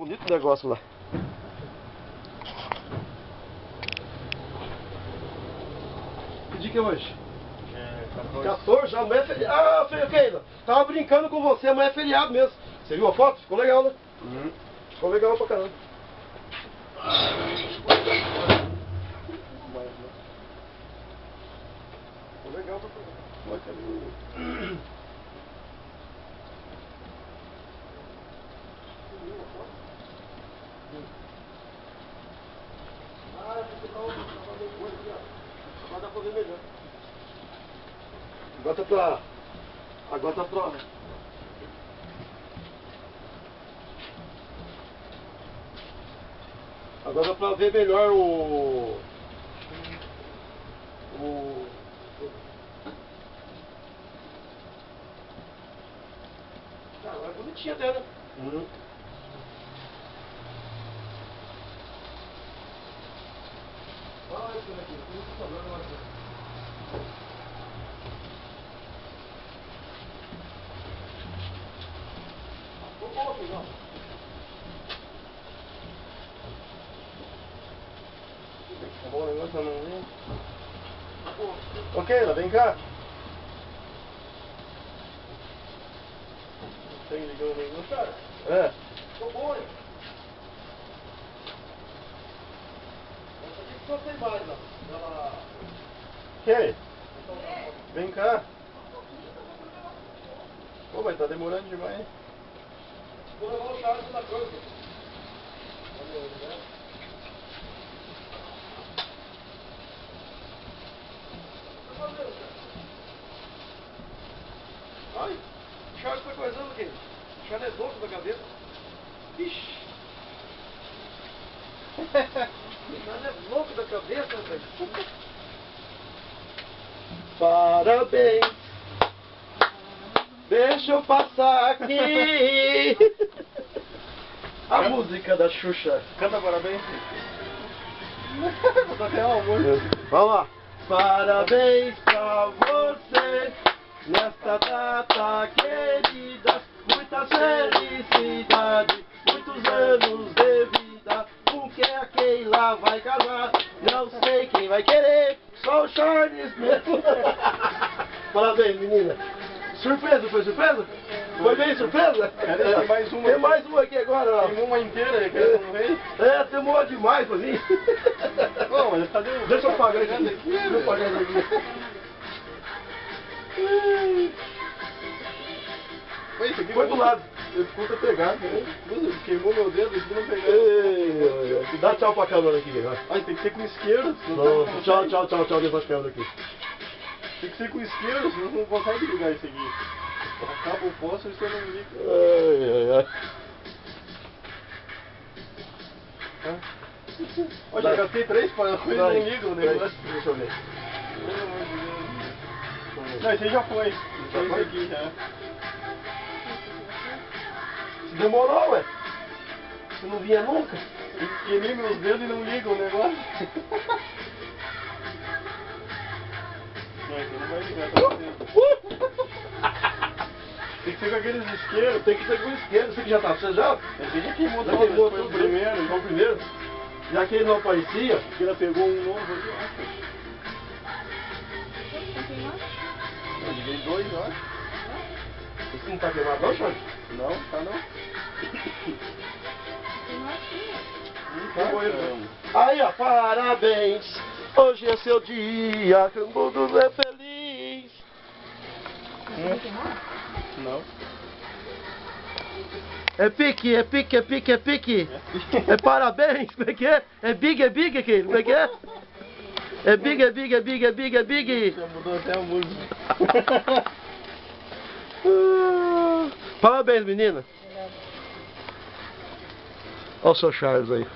bonito o negócio lá. Que dia que é hoje? 14, amanhã é feriado. Ah, Keila, tava brincando com você, amanhã é feriado mesmo. Você viu a foto? Ficou legal, né? Ficou legal pra caramba. Ficou legal pra caramba. Agora dá pra ver melhor. Agora tá pra... Agora tá pra... Agora dá pra ver melhor o... Ah, é bonitinho até, né? Olha isso aqui, tudo que falando lá. Acabou o negócio, não vem? Ok, lá, vem cá. Tem ligado o negócio, cara? É. Ficou bom, hein? Essa aqui só tem mais, ó. Ela... Ok. Vem cá. Pô, mas tá demorando demais. Vou levar o Charles na coisa. Ai, o Charles tá coisando aqui. O Charles é louco da cabeça. Ixi. O Charles é louco da cabeça, velho. Parabéns. Deixa eu passar aqui. A música da Xuxa. Canta parabéns. Vou até o amor. Vamos lá. Parabéns pra você nesta data querida. Muitas felicidades, muitos anos de vida. Com quem a Keila vai casar? Não sei quem vai querer, só o Charles mesmo. Parabéns, menina. Surpresa, foi surpresa? Foi bem surpresa? Tem mais uma. Tem mais uma aqui agora, ó. Tem uma inteira que eu não vejo. É, demorou demais pra mim. Não, mas cadê o... Deixa eu pagar isso aqui. aqui, Deixa eu pagar isso aqui. Isso aqui Foi do lado. Escuta pegar. Queimou meu dedo, isso não pegou. Dá tchau pra câmera aqui. Vai. Ai, tem que ser com esquerda. Não, tchau, deixa as câmeras aqui. Tem que ser com esquerda, senão não consegue ligar isso aqui. Acaba o poço e você não liga. Olha, já gastei 3 parafusos e não liga o negócio. Deixa eu ver. Pelo amor de Deus. Não, esse aí já foi. Esse aqui já. Demorou, ué. Você não vinha nunca? Queimei meus dedos e não liga o negócio. Não, esse não vai ligar, tá certo. Tem que ser com aqueles isqueiros. Tem que ser com isqueiro. Você que já tá, você já? Esse já queimou Já todo, queimou foi o tudo, primeiro. Foi o primeiro? Já que ele não aparecia. Porque ela pegou um novo ali, eu acho. Eu liguei 2, eu acho. Esse não tá queimado não, Charles? Não, tá não. Aí, ó, parabéns. Hoje é seu dia, que o mundo é feliz. Não. É pique, é pique, é pique, é pique. É parabéns, como é que é? É big aqui, como é que é? É big, é big, é big, é big, é big. Já mudou até a música. Parabéns, menina. Olha o seu Charles aí.